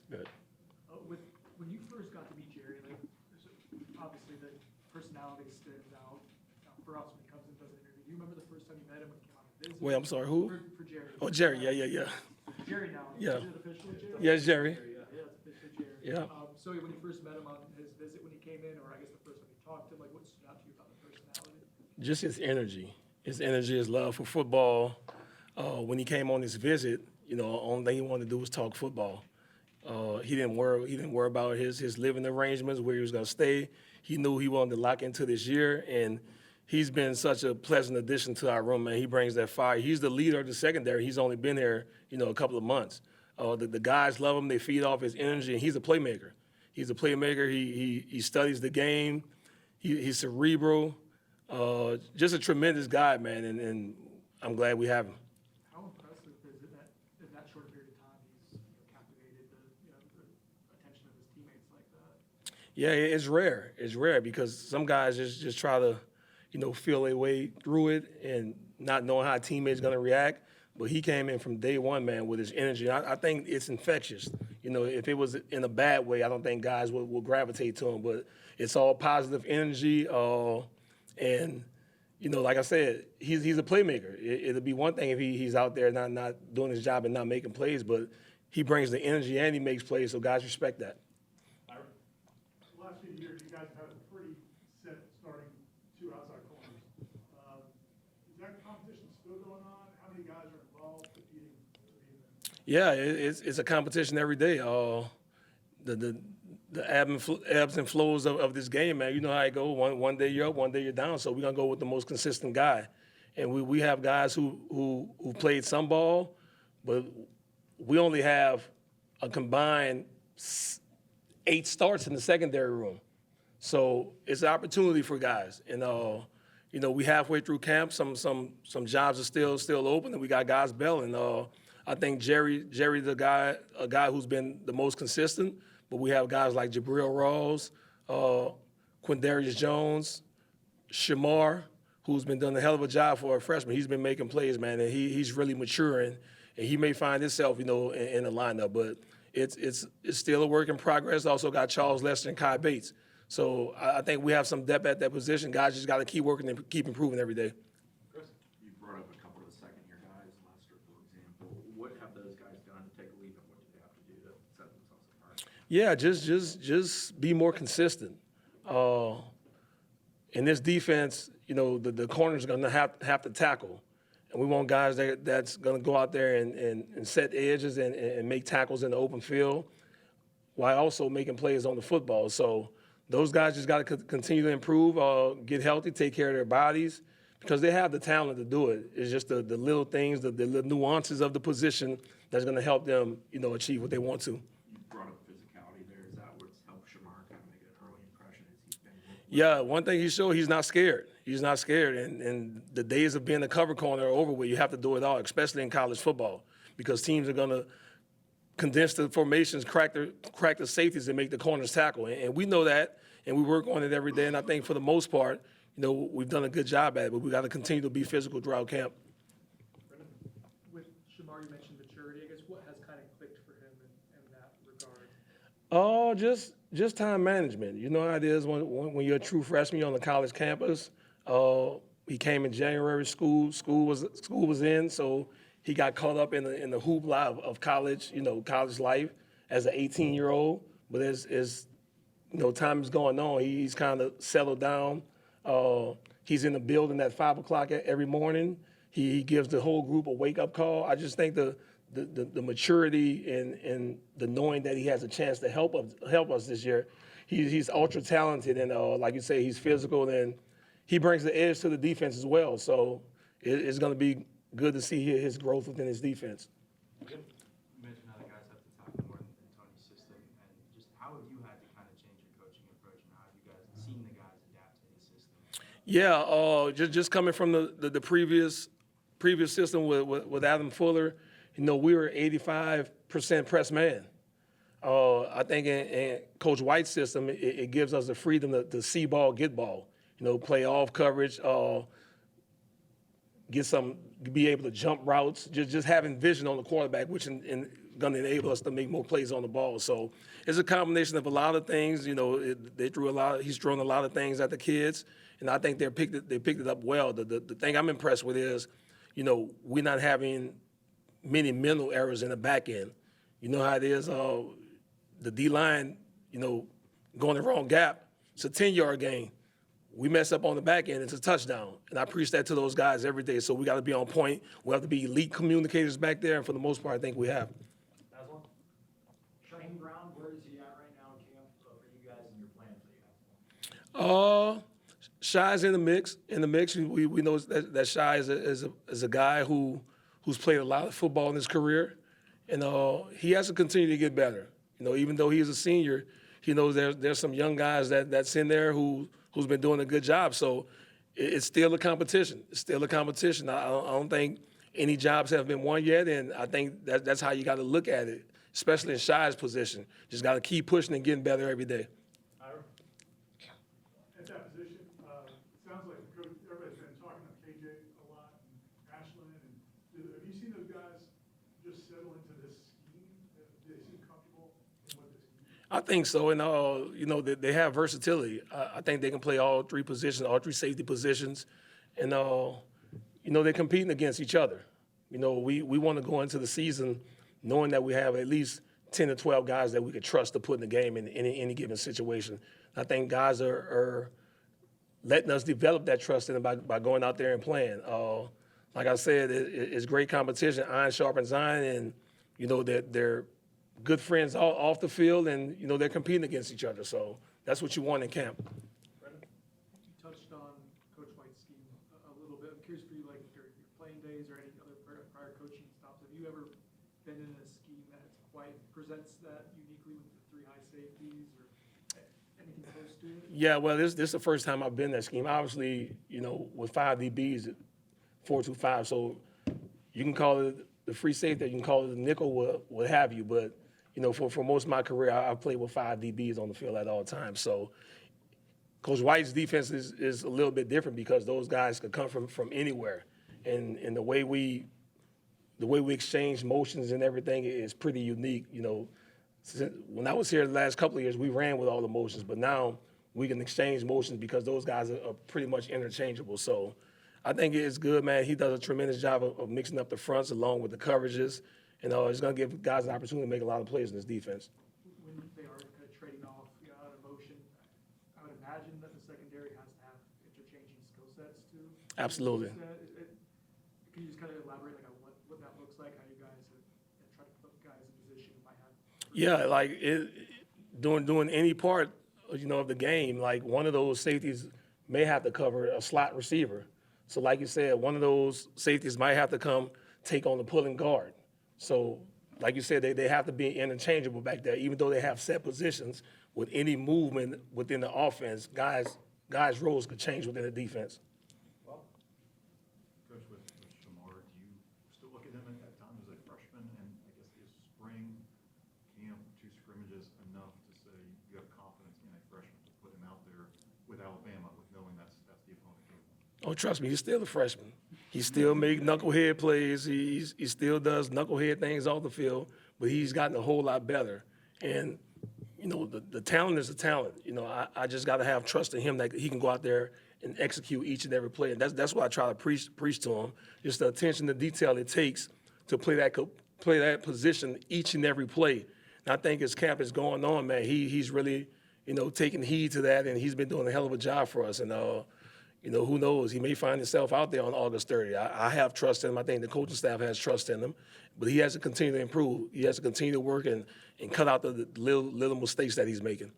Good. When you first got to meet Jerry, like, obviously the personality stands out for us when he comes and does an interview. Do you remember the first time you met him when he came on to visit? Wait, I'm sorry, who? For Jerry. Oh, Jerry, yeah. Jerry now. Yeah. Is it officially Jerry? Yes, Jerry. Yeah, it's officially Jerry. Yeah. So when you first met him on his visit when he came in, or I guess the first time you talked to him, like what stood out to you about the personality? Just his energy. His love for football. When he came on his visit, only thing he wanted to do was talk football. He didn't worry about his living arrangements, where he was going to stay. He knew he wanted to lock into this year, and he's been such a pleasant addition to our room, man. He brings that fire. He's the leader of the secondary. He's only been here, a couple of months. The guys love him. They feed off his energy, and he's a playmaker. He's a playmaker. He studies the game. He's cerebral. Just a tremendous guy, man, and I'm glad we have him. How impressive is it that in that short period of time he's captivated the attention of his teammates like that? Yeah, it's rare. It's rare because some guys just try to, feel their way through it and not knowing how a teammate's going to react. But he came in from day one, man, with his energy. I think it's infectious. If it was in a bad way, I don't think guys will gravitate to him. But it's all positive energy. And, like I said, he's a playmaker. It'll be one thing if he's out there not doing his job and not making plays, but he brings the energy and he makes plays, so guys respect that. The last few years, you guys have had a pretty set starting two outside corners. Is that competition still going on? How many guys are involved competing for the event? Yeah, it's a competition every day. The ebbs and flows of this game, man. You know how it go. One day you're up, one day you're down. So we're gonna go with the most consistent guy. And we have guys who played some ball, but we only have a combined 8 starts in the secondary room. So it's an opportunity for guys. And we halfway through camp. Some jobs are still open, and we got guys belling. I think Jerry's a guy who's been the most consistent. But we have guys like Jabril Rawls, Quindarius Jones, Shamar, who's been doing a hell of a job for a freshman. He's been making plays, man, and he's really maturing. And he may find himself, in the lineup. But it's still a work in progress. Also got Charles Lester and Kai Bates. So I think we have some depth at that position. Guys just got to keep working and keep improving every day. Chris, you brought up a couple of the second-year guys, Lester, for example. What have those guys done to take a leap, and what do they have to do to set themselves apart? Yeah, just be more consistent. In this defense, the corners are going to have to tackle. And we want guys that's going to go out there and set edges and make tackles in the open field while also making plays on the football. So those guys just got to continue to improve, get healthy, take care of their bodies, because they have the talent to do it. It's just the little things, the little nuances of the position that's going to help them, achieve what they want to. You brought up physicality there. Is that what's helped Shamar kind of make an early impression as he's been? Yeah, one thing he showed, he's not scared. He's not scared, and the days of being a cover corner are over with. You have to do it all, especially in college football, because teams are going to condense the formations, crack the safeties, and make the corners tackle. And we know that, and we work on it every day. And I think for the most part, we've done a good job at it, but we got to continue to be physical throughout camp. With Shamar, you mentioned maturity. I guess what has kind of clicked for him in that regard? Just time management. You know how it is when you're a true freshman, you're on the college campus. He came in January. School was in, so he got caught up in the hoopla of college, college life as an 18-year-old. But as time is going on, he's kind of settled down. He's in the building at 5 o'clock every morning. He gives the whole group a wake-up call. I just think the maturity and the knowing that he has a chance to help us this year. He's ultra talented, and like you say, he's physical, and he brings the edge to the defense as well. So it's going to be good to see his growth within his defense. You mentioned how the guys have to tackle more in Tony's system, and just how have you had to kind of change your coaching approach, and how have you guys seen the guys adapt to his system? Yeah, just coming from the previous system with Adam Fuller, we were 85% press man. I think in Coach White's system, it gives us the freedom to see ball, get ball. Play off coverage, be able to jump routes, just having vision on the quarterback, which in going to enable us to make more plays on the ball. So it's a combination of a lot of things. You know, he's thrown a lot of things at the kids, and I think they picked it up well. The thing I'm impressed with is, you know, we're not having many mental errors in the back end. You know how it is, the D-line, you know, going the wrong gap. It's a 10-yard gain. We mess up on the back end, it's a touchdown. And I preach that to those guys every day. So we got to be on point. We have to be elite communicators back there, and for the most part, I think we have. Last one. Shane Brown, where is he at right now in camp for you guys and your plans that you have? Shy's in the mix. We know that Shy is a guy who's played a lot of football in his career, and he has to continue to get better. You know, even though he is a senior, he knows there's some young guys that's in there who's been doing a good job. So it's still a competition. I don't think any jobs have been won yet, and I think that's how you got to look at it, especially in Shy's position. Just got to keep pushing and getting better every day. At that position, it sounds like the coach, everybody's been talking about KJ a lot, and Ashland, and have you seen those guys just settle into this scheme? Do they seem comfortable in what this scheme? I think so, and you know, they have versatility. I think they can play all three positions, all three safety positions, and you know, they're competing against each other. You know, we want to go into the season knowing that we have at least 10 to 12 guys that we could trust to put in the game in any given situation. I think guys are letting us develop that trust in them by going out there and playing. Like I said, it's great competition. Iron sharpens iron, and you know they're good friends off the field, and you know they're competing against each other. So that's what you want in camp. You touched on Coach White's scheme a little bit. I'm curious for you, like your playing days or any other prior coaching stops. Have you ever been in a scheme that quite presents that uniquely with the three high safeties or anything close to it? Yeah, well, this is the first time I've been in that scheme. Obviously, you know, with 5 DBs, 4-2-5, so you can call it the free safety, you can call it the nickel, what have you. But you know, for most of my career, I've played with 5 DBs on the field at all times. So Coach White's defense is a little bit different because those guys could come from anywhere, and the way we exchange motions and everything is pretty unique. You know, when I was here the last couple of years, we ran with all the motions, but now we can exchange motions because those guys are pretty much interchangeable. So I think it's good, man. He does a tremendous job of mixing up the fronts along with the coverages, and it's going to give guys an opportunity to make a lot of plays in this defense. When they are kind of trading off out of motion, I would imagine that the secondary has to have interchanging skill sets too. Absolutely. Can you just kind of elaborate like on what that looks like, how you guys have tried to put guys in position who might have? Yeah, like doing any part, you know, of the game, like one of those safeties may have to cover a slot receiver. So like you said, one of those safeties might have to come take on the pulling guard. So like you said, they have to be interchangeable back there, even though they have set positions. With any movement within the offense, guys' roles could change within the defense. Coach, with Shamar, do you still look at him at that time as a freshman? And I guess is spring camp, 2 scrimmages enough to say you have confidence in a freshman to put him out there with Alabama, with knowing that's the opponent game? Oh, trust me, he's still a freshman. He still makes knucklehead plays. He still does knucklehead things off the field, but he's gotten a whole lot better. And, you know, the talent is a talent. You know, I just got to have trust in him that he can go out there and execute each and every play. And that's what I try to preach to him, just the attention to detail it takes to play that position each and every play. And I think as camp is going on, man, he's really, you know, taking heed to that, and he's been doing a hell of a job for us. And, you know, who knows? He may find himself out there on August 30. I have trust in him. I think the coaching staff has trust in him. But he has to continue to improve. He has to continue to work and cut out the little mistakes that he's making.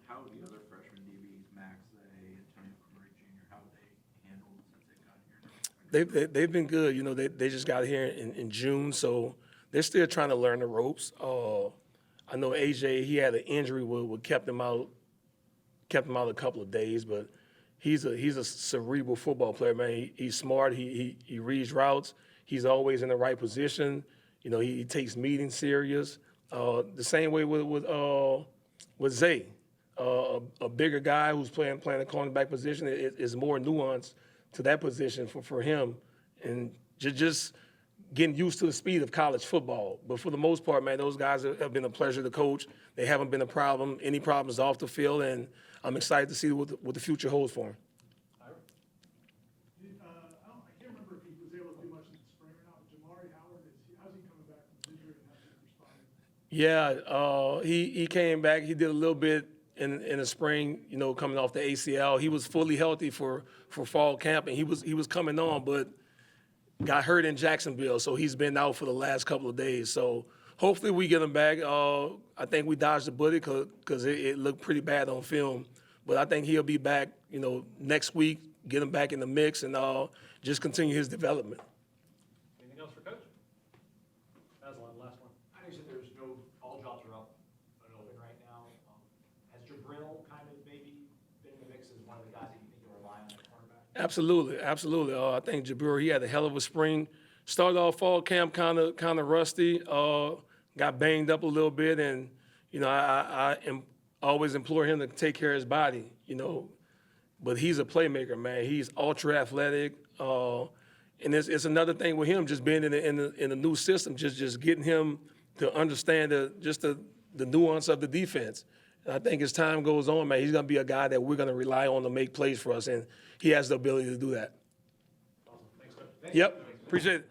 How have the other freshman DBs, Max Zay, Antonio Cromartie Jr., how have they handled since they've got here? They've been good. You know, they just got here in June, so they're still trying to learn the ropes. I know AJ, he had an injury what kept him out a couple of days, but he's a cerebral football player, man. He's smart. He reads routes. He's always in the right position. You know, he takes meetings serious. The same way with Zay, a bigger guy who's playing the cornerback position. It is more nuance to that position for him, and just getting used to the speed of college football. But for the most part, man, those guys have been a pleasure to coach. They haven't been a problem, any problems off the field, and I'm excited to see what the future holds for them. I can't remember if he was able to do much in the spring or not, but Jamari Howard, how's he coming back from his injury and how's he responding? Yeah, he came back. He did a little bit in the spring, you know, coming off the ACL. He was fully healthy for fall camp, and he was coming on, but got hurt in Jacksonville, so he's been out for the last couple of days. So hopefully we get him back. I think we dodged the bullet because it looked pretty bad on film, but I think he'll be back, you know, next week. Get him back in the mix and just continue his development. Anything else for Coach? Aslan, last one. I know you said there's all jobs are up and open right now. Has Jabril kind of maybe been in the mix as one of the guys that you think you rely on at cornerback? Absolutely, absolutely. I think Jabril, he had a hell of a spring. Started off fall camp kind of rusty. Got banged up a little bit, and you know I always implore him to take care of his body. You know, but he's a playmaker, man. He's ultra athletic, and it's another thing with him just being in the new system, just getting him to understand the nuance of the defense. And I think as time goes on, man, he's going to be a guy that we're going to rely on to make plays for us, and he has the ability to do that. Awesome. Thanks, Coach. Yep, appreciate it.